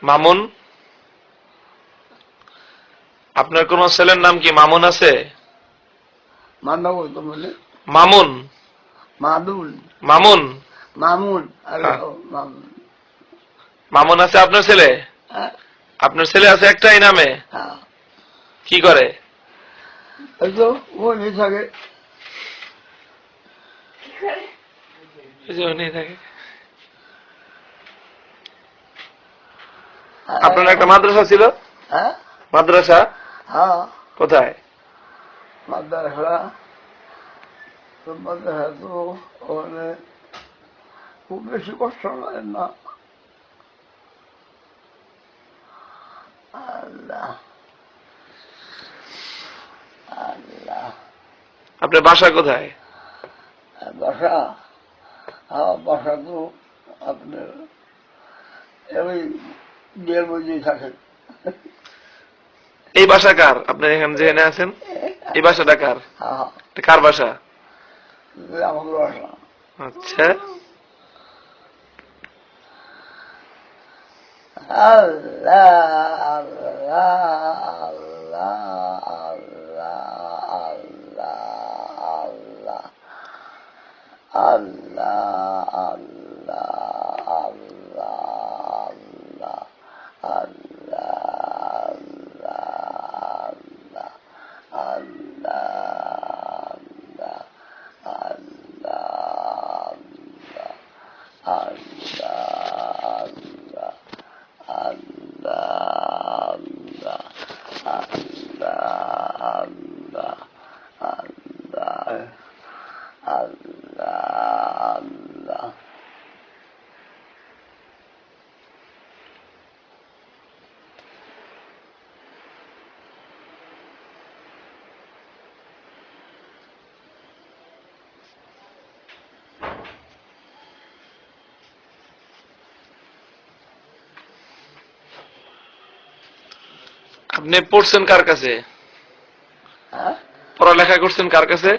মামুন। আপনার কোন ছেলের নাম কি মামুন আছে? মামুন। মামুন। মামুন আছে আপনার ছেলে? আপনার ছেলে আছে একটাই নামে? কি করে? আপনার একটা মাদ্রাসা ছিল? মাদ্রাসা কোথায়? মাদ্রাসা তো ওখানে খুব বেশি কষ্ট নয় না। আল্লাহ আল্লাহ। আপনার বাসা কোথায়? বাসা বাসা তো আপনার ওই বিয়ের মধ্যেই থাকেন। এই বাসা কার? আপনি এখানে যেখানে আছেন এই বাসাটা কার? কার বাসা? আমার বাসা। আচ্ছা। আল্লাহ আল্লাহ আল্লাহ আল্লাহ আল্লাহ আল্লাহ আল্লাহ আল্লাহ আল্লাহ আল্লাহ আপনি পড়ছেন কার কাছে? পড়ালেখা করছেন কার কাছে?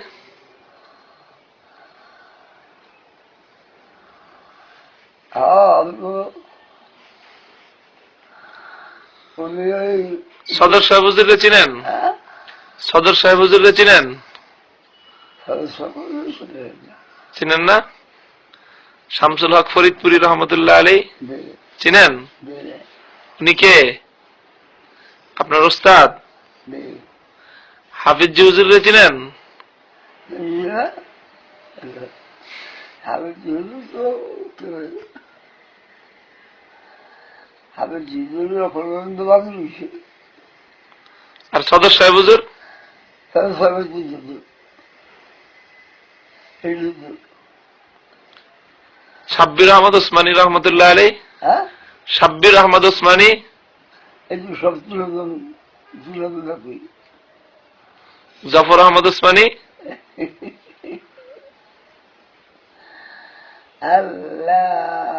সদর সাহেব হুজুরকে চিনেন? সদর সাহেব হুজুরকে চিনেন? চিনেন না? শামসুল হক ফরিদপুরি রহমতুল্লাহ আলী চিনেন? উনি কে? আপনার ওস্তাদ? হাফিজ জি হুজুরকে চিনেন? আর সদর সাহেব হুজুর? সাব্বির আহমদ ওসমানী রহমতুল্লাহ আলী? সাব্বির আহমদ ওসমানী? জাফর আহমদ ওসমানী? আল্লাহ